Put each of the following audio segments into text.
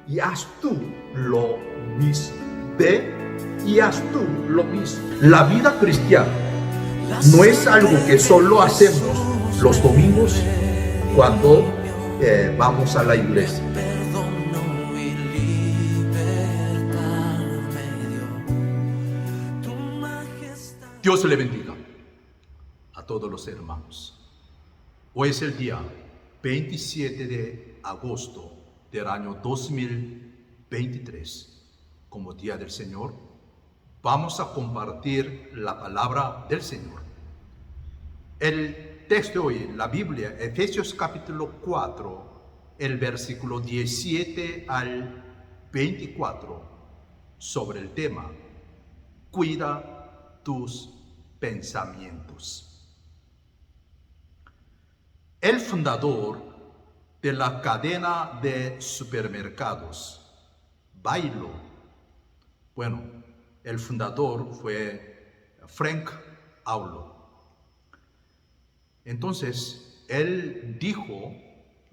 y haz tú lo mismo. Ve y haz tú lo mismo. La vida cristiana no es algo que solo hacemos los domingos cuando vamos a la iglesia. Dios le bendiga a todos los hermanos. Hoy es el día 27 de agosto del año 2023. Como Día del Señor, vamos a compartir la palabra del Señor. El texto de hoy, la Biblia, Efesios capítulo 4, el versículo 17 al 24, sobre el tema: cuida tus pensamientos. El fundador de la cadena de supermercados, Bailo, el fundador fue Frank Aulo. Entonces, él dijo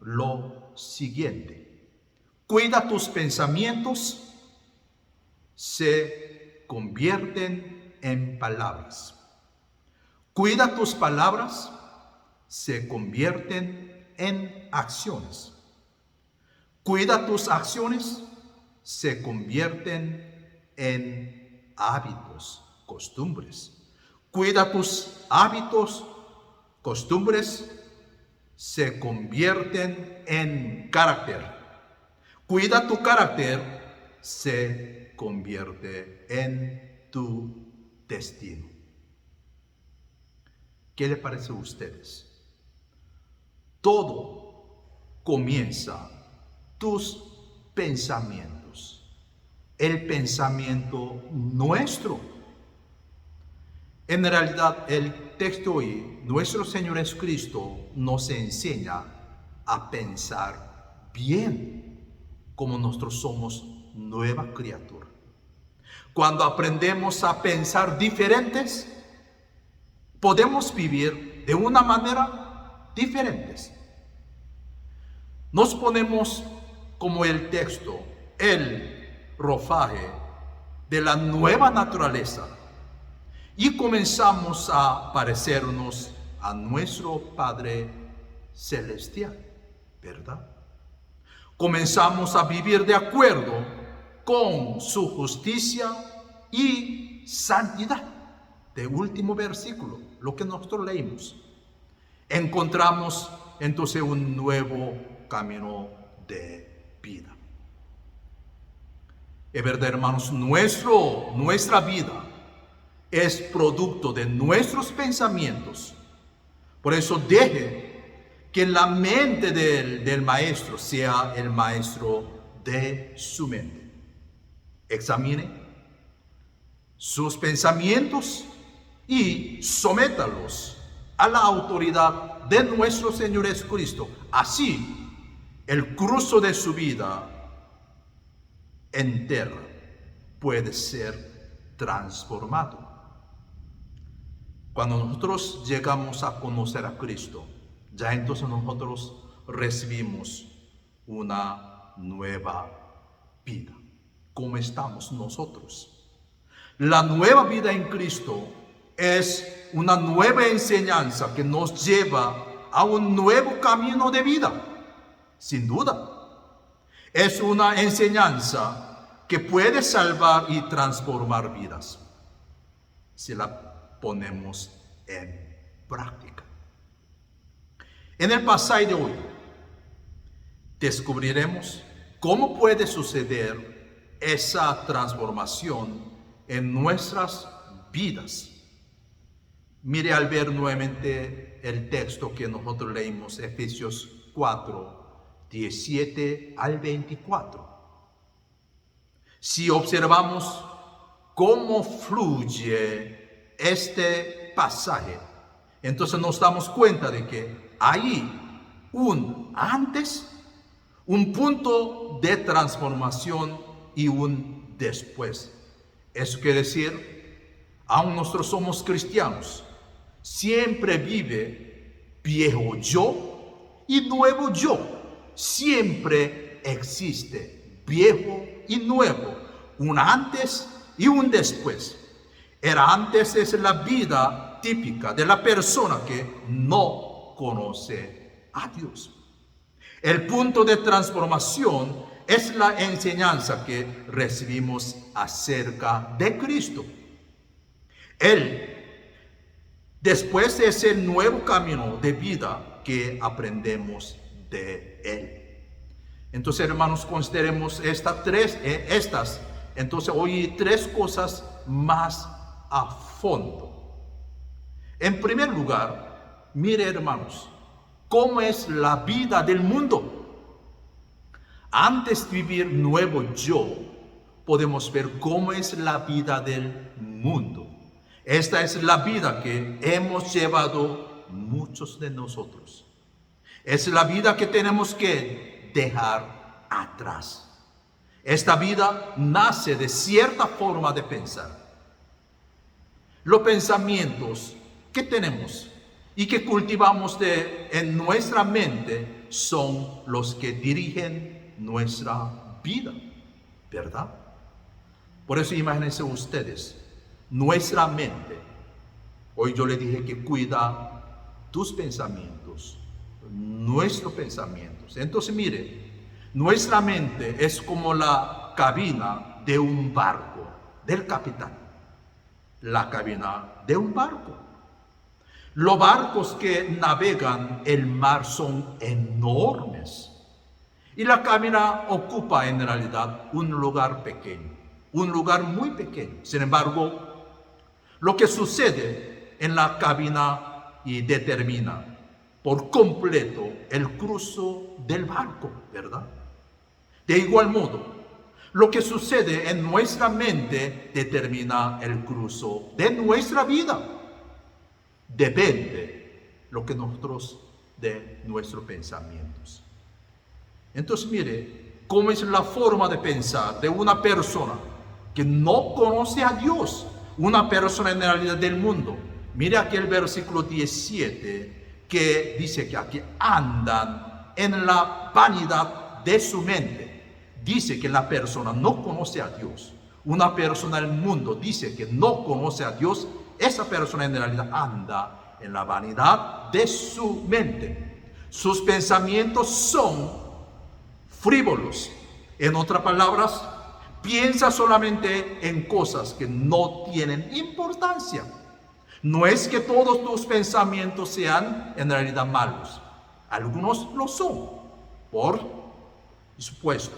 lo siguiente: cuida tus pensamientos, se convierten en palabras. Cuida tus palabras, se convierten en acciones. Cuida tus acciones, se convierten en hábitos, costumbres. Cuida tus hábitos, costumbres, se convierten en carácter. Cuida tu carácter, se convierte en tu destino. ¿Qué le parece a ustedes? Todo comienza tus pensamientos. El pensamiento nuestro. En realidad, el texto hoy, nuestro Señor Jesucristo nos enseña a pensar bien, como nosotros somos nueva criatura. Cuando aprendemos a pensar diferentes, podemos vivir de una manera diferente. Nos ponemos como el texto, el ropaje de la nueva naturaleza, y comenzamos a parecernos a nuestro Padre Celestial, ¿verdad? Comenzamos a vivir de acuerdo con su justicia y santidad. De último versículo, lo que nosotros leímos. Encontramos entonces un nuevo camino de vida. Es verdad, hermanos, nuestra vida es producto de nuestros pensamientos. Por eso deje que la mente del maestro sea el maestro de su mente. Examine sus pensamientos y sométalos a la autoridad de nuestro Señor Jesucristo. Así, el curso de su vida entera puede ser transformado. Cuando nosotros llegamos a conocer a Cristo, ya entonces nosotros recibimos una nueva vida. ¿Cómo estamos nosotros? La nueva vida en Cristo es una nueva enseñanza que nos lleva a un nuevo camino de vida, sin duda. Es una enseñanza que puede salvar y transformar vidas, si la ponemos en práctica. En el pasaje de hoy, descubriremos cómo puede suceder esa transformación en nuestras vidas. Mire al ver nuevamente el texto que nosotros leímos, Efesios 4, 17 al 24. Si observamos cómo fluye este pasaje, entonces nos damos cuenta de que hay un antes, un punto de transformación y un después. Eso quiere decir, aún nosotros somos cristianos, siempre vive viejo yo y nuevo yo. Siempre existe viejo y nuevo, un antes y un después. El antes es la vida típica de la persona que no conoce a Dios. El punto de transformación es la enseñanza que recibimos acerca de Cristo. Él, después es el nuevo camino de vida que aprendemos de Él. Entonces, hermanos, consideremos estas. Entonces, hoy 3 cosas más a fondo. En primer lugar, mire, hermanos, cómo es la vida del mundo. Antes de vivir nuevo yo, podemos ver cómo es la vida del mundo. Esta es la vida que hemos llevado muchos de nosotros. Es la vida que tenemos que dejar atrás. Esta vida nace de cierta forma de pensar. Los pensamientos que tenemos y que cultivamos en nuestra mente son los que dirigen nuestra vida, ¿verdad? Por eso imagínense ustedes, nuestra mente. Hoy yo le dije que cuida tus pensamientos, nuestros pensamientos. Entonces mire, nuestra mente es como la cabina de un barco, del capitán. La cabina de un barco. Los barcos que navegan el mar son enormes. Y la cabina ocupa en realidad un lugar pequeño, un lugar muy pequeño. Sin embargo, lo que sucede en la cabina determina por completo el curso del barco, ¿verdad? De igual modo, lo que sucede en nuestra mente determina el curso de nuestra vida. Depende lo que nosotros de nuestros pensamientos. Entonces mire, cómo es la forma de pensar de una persona que no conoce a Dios, una persona en realidad del mundo. Mire aquí el versículo 17 que dice que aquí andan en la vanidad de su mente. Dice que la persona no conoce a Dios. Una persona del mundo dice que no conoce a Dios. Esa persona en realidad anda en la vanidad de su mente. Sus pensamientos son frívolos. En otras palabras, piensa solamente en cosas que no tienen importancia. No es que todos tus pensamientos sean en realidad malos. Algunos lo son, por supuesto.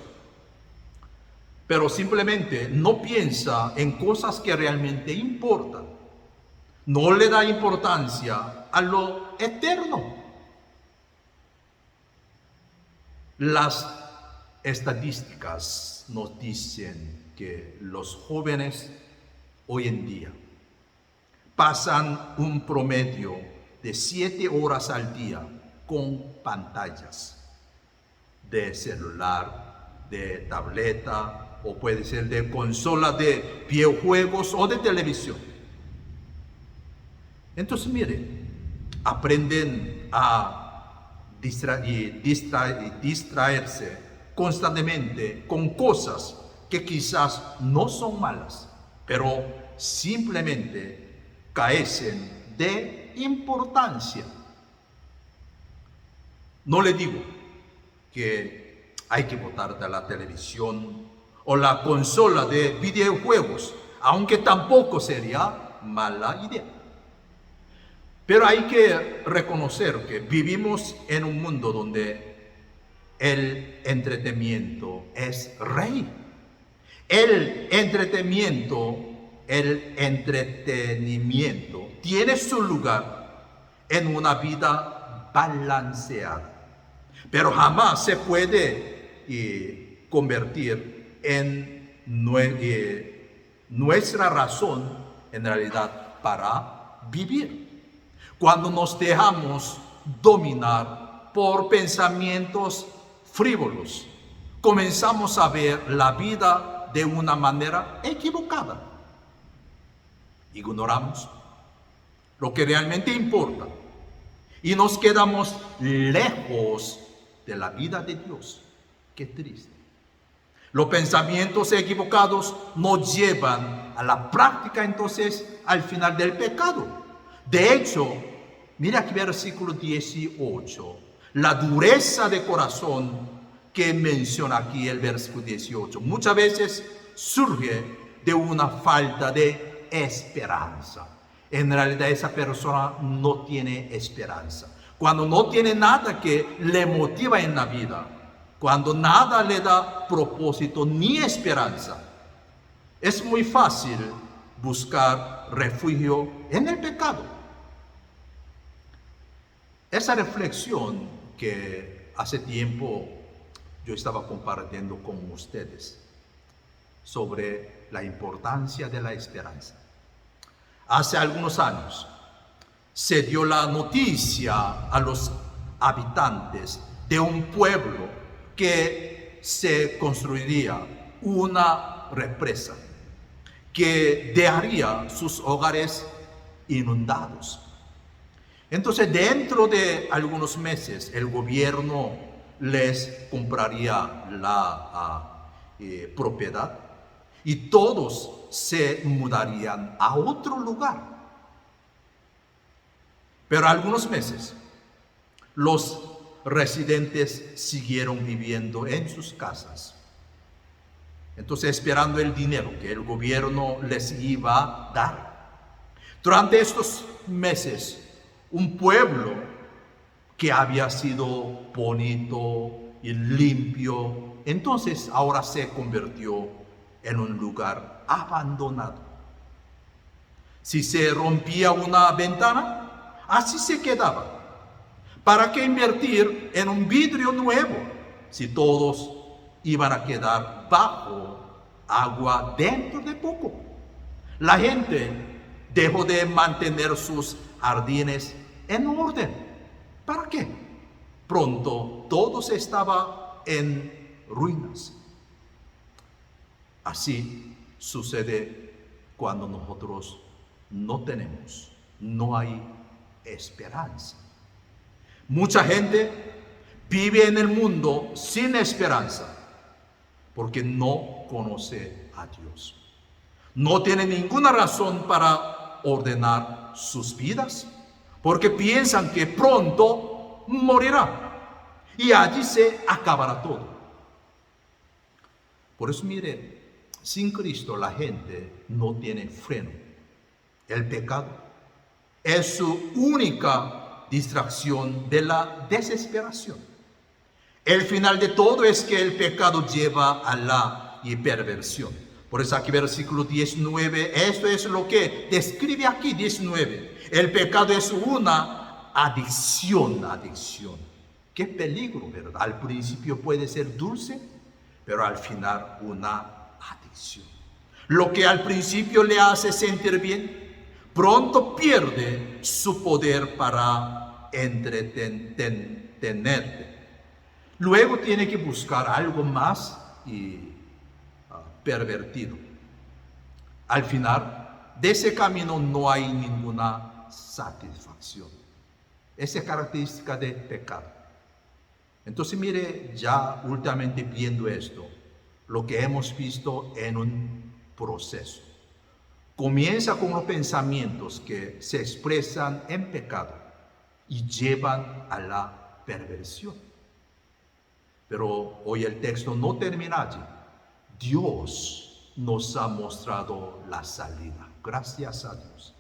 Pero simplemente no piensa en cosas que realmente importan. No le da importancia a lo eterno. Las estadísticas nos dicen que los jóvenes hoy en día pasan un promedio de 7 horas al día con pantallas de celular, de tableta, o puede ser de consola de videojuegos o de televisión. Entonces mire, aprenden a distraerse constantemente con cosas que quizás no son malas, pero simplemente carecen de importancia. No le digo que hay que botar de la televisión o la consola de videojuegos, aunque tampoco sería mala idea. Pero hay que reconocer que vivimos en un mundo donde el entretenimiento es rey. El entretenimiento tiene su lugar en una vida balanceada, pero jamás se puede convertir en nuestra razón en realidad para vivir. Cuando nos dejamos dominar por pensamientos frívolos, comenzamos a ver la vida de una manera equivocada. Ignoramos lo que realmente importa y nos quedamos lejos de la vida de Dios. Qué triste. Los pensamientos equivocados nos llevan a la práctica, entonces, al final del pecado. De hecho, mira aquí versículo 18, la dureza de corazón que menciona aquí el versículo 18. Muchas veces surge de una falta de esperanza. En realidad esa persona no tiene esperanza. Cuando no tiene nada que le motiva en la vida, cuando nada le da propósito ni esperanza, es muy fácil buscar refugio en el pecado. Esa reflexión que hace tiempo yo estaba compartiendo con ustedes sobre la importancia de la esperanza. Hace algunos años se dio la noticia a los habitantes de un pueblo que se construiría una represa que dejaría sus hogares inundados. Entonces, dentro de algunos meses, el gobierno les compraría la propiedad y todos se mudarían a otro lugar. Pero algunos meses, los residentes siguieron viviendo en sus casas. Entonces, esperando el dinero que el gobierno les iba a dar. Durante estos meses, un pueblo que había sido bonito y limpio, entonces ahora se convirtió en un lugar abandonado. Si se rompía una ventana, así se quedaba. ¿Para qué invertir en un vidrio nuevo si todos iban a quedar bajo agua dentro de poco? La gente dejó de mantener sus jardines en orden. ¿Para qué? Pronto todo estaba en ruinas. Así sucede cuando nosotros no hay esperanza. Mucha gente vive en el mundo sin esperanza porque no conoce a Dios. No tiene ninguna razón para ordenar sus vidas porque piensan que pronto morirá y allí se acabará todo. Por eso mire, sin Cristo la gente no tiene freno. El pecado es su única distracción de la desesperación. El final de todo es que el pecado lleva a la perversión. Por eso aquí versículo 19, esto es lo que describe aquí 19. El pecado es una adicción. Qué peligro, ¿verdad? Al principio puede ser dulce, pero al final una adicción. Lo que al principio le hace sentir bien, pronto pierde su poder para entretenerte. Luego tiene que buscar algo más pervertido. Al final, de ese camino no hay ninguna satisfacción. Esa es característica del pecado. Entonces mire, ya últimamente viendo esto, lo que hemos visto en un proceso. Comienza con los pensamientos que se expresan en pecado y llevan a la perversión. Pero hoy el texto no termina allí. Dios nos ha mostrado la salida. Gracias a Dios.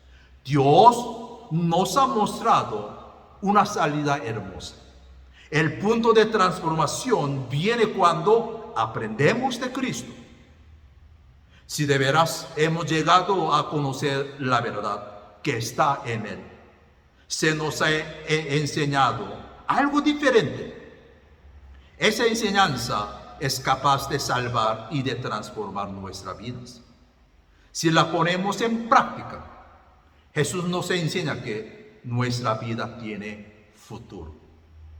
Dios nos ha mostrado una salida hermosa. El punto de transformación viene cuando aprendemos de Cristo. Si de veras hemos llegado a conocer la verdad que está en Él, se nos ha enseñado algo diferente. Esa enseñanza es capaz de salvar y de transformar nuestras vidas. Si la ponemos en práctica, Jesús nos enseña que nuestra vida tiene futuro.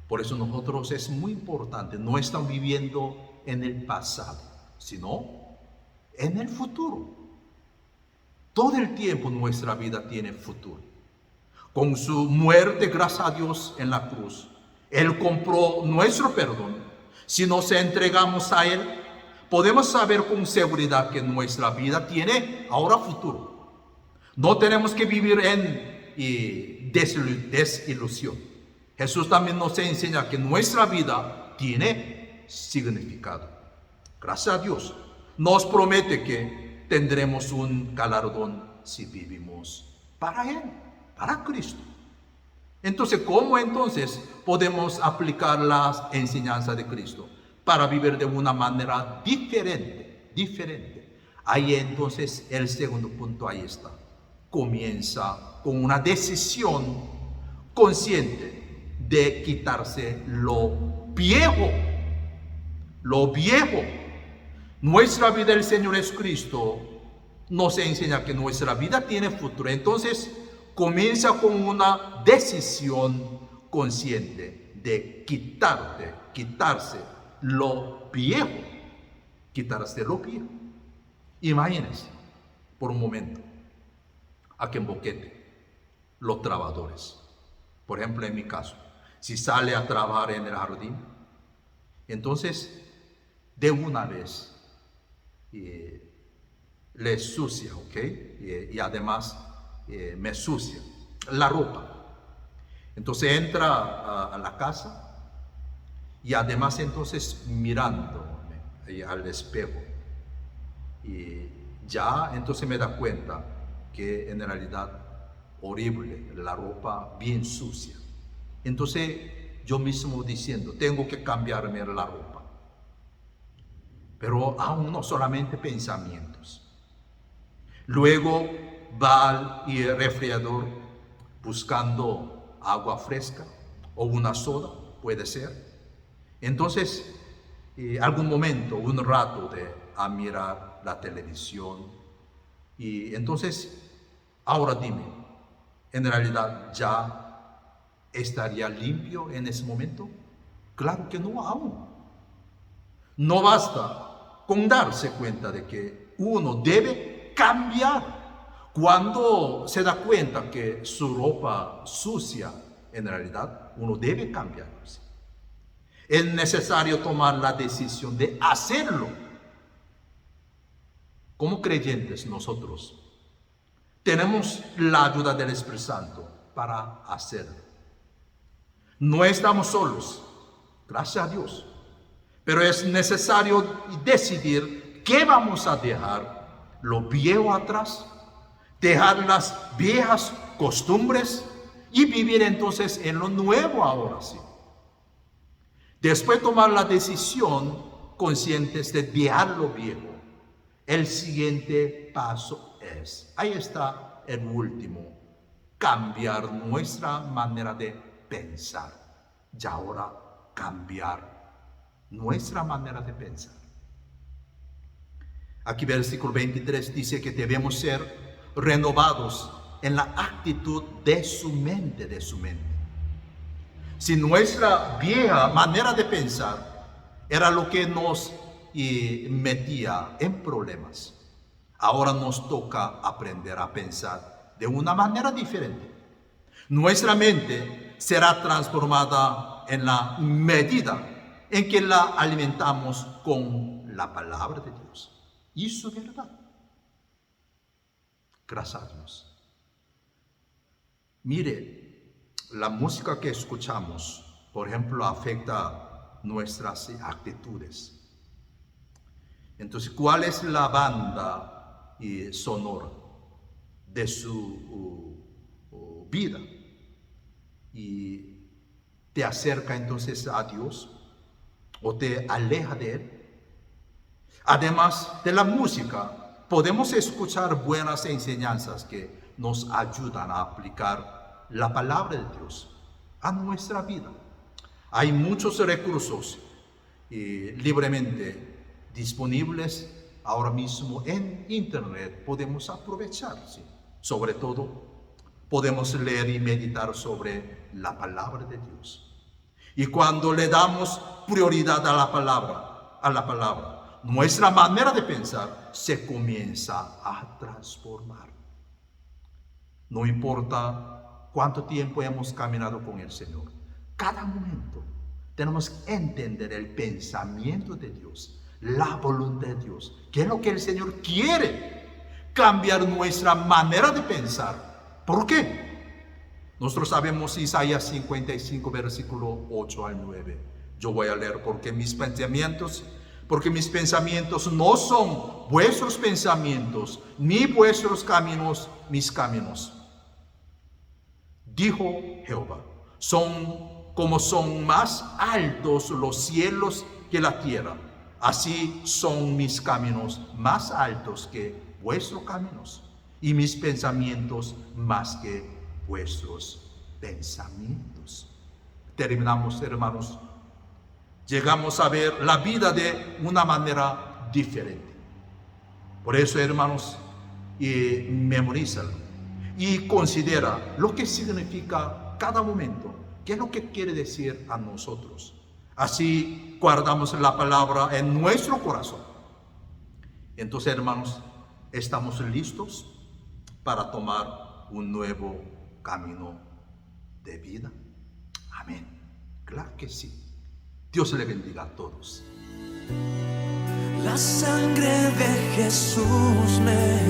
Por eso nosotros es muy importante, no estamos viviendo en el pasado, sino en el futuro. Todo el tiempo nuestra vida tiene futuro. Con su muerte, gracias a Dios, en la cruz, Él compró nuestro perdón. Si nos entregamos a Él, podemos saber con seguridad que nuestra vida tiene ahora futuro. No tenemos que vivir en desilusión. Jesús también nos enseña que nuestra vida tiene significado. Gracias a Dios. Nos promete que tendremos un galardón si vivimos para Él, para Cristo. Entonces, ¿cómo entonces podemos aplicar las enseñanzas de Cristo para vivir de una manera diferente? Ahí entonces el segundo punto, ahí está. Comienza con una decisión consciente de quitarse lo viejo. Lo viejo. Nuestra vida, el Señor Jesucristo nos enseña que nuestra vida tiene futuro. Entonces, comienza con una decisión consciente de quitarse lo viejo. Quitarse lo viejo. Imagínense, por un momento, aquí en Boquete, los trabajadores. Por ejemplo, en mi caso, si sale a trabajar en el jardín, entonces, de una vez, le sucia, ¿ok? Y además me sucia la ropa. Entonces entra a la casa y además entonces mirando al espejo. Y ya entonces me da cuenta que en realidad horrible, la ropa bien sucia. Entonces yo mismo diciendo, tengo que cambiarme la ropa. Pero aún no solamente pensamientos. Luego va al refrigerador buscando agua fresca o una soda, puede ser. Entonces, algún momento, un rato a mirar la televisión. Y entonces, ahora dime, ¿en realidad ya estaría limpio en ese momento? Claro que no, aún. No basta con darse cuenta de que uno debe cambiar. Cuando se da cuenta que su ropa sucia, en realidad, uno debe cambiarse. Es necesario tomar la decisión de hacerlo. Como creyentes nosotros tenemos la ayuda del Espíritu Santo para hacerlo. No estamos solos, gracias a Dios. Pero es necesario decidir qué vamos a dejar, lo viejo atrás, dejar las viejas costumbres y vivir entonces en lo nuevo ahora sí. Después de tomar la decisión conscientes de dejar lo viejo, el siguiente paso es, ahí está el último, cambiar nuestra manera de pensar. Y ahora cambiar nuestra manera de pensar. Aquí versículo 23 dice que debemos ser renovados en la actitud de su mente, Si nuestra vieja manera de pensar era lo que nos metía en problemas, ahora nos toca aprender a pensar de una manera diferente. Nuestra mente será transformada en la medida en que la alimentamos con la palabra de Dios y su verdad. Gracias a Dios. Mire, la música que escuchamos, por ejemplo, afecta nuestras actitudes. Entonces, ¿cuál es la banda sonora de su vida? Y te acerca entonces a Dios o te aleja de Él. Además de la música, podemos escuchar buenas enseñanzas que nos ayudan a aplicar la palabra de Dios a nuestra vida. Hay muchos recursos libremente disponibles ahora mismo en internet, podemos aprovechar, ¿sí? Sobre todo, podemos leer y meditar sobre la palabra de Dios. Y cuando le damos prioridad a la palabra, nuestra manera de pensar se comienza a transformar. No importa cuánto tiempo hemos caminado con el Señor, cada momento tenemos que entender el pensamiento de Dios, la voluntad de Dios. ¿Qué es lo que el Señor quiere? Cambiar nuestra manera de pensar. ¿Por qué? Nosotros sabemos Isaías 55, versículo 8 al 9. Yo voy a leer porque mis pensamientos no son vuestros pensamientos, ni vuestros caminos mis caminos. Dijo Jehová, son más altos los cielos que la tierra, así son mis caminos más altos que vuestros caminos, y mis pensamientos más que vuestros pensamientos. Terminamos, hermanos. Llegamos a ver la vida de una manera diferente. Por eso, hermanos, memorízalo y considera lo que significa cada momento, qué es lo que quiere decir a nosotros. Así guardamos la palabra en nuestro corazón. Entonces, hermanos, estamos listos para tomar un nuevo camino de vida. Amén. Claro que sí. Dios le bendiga a todos. La sangre de Jesús me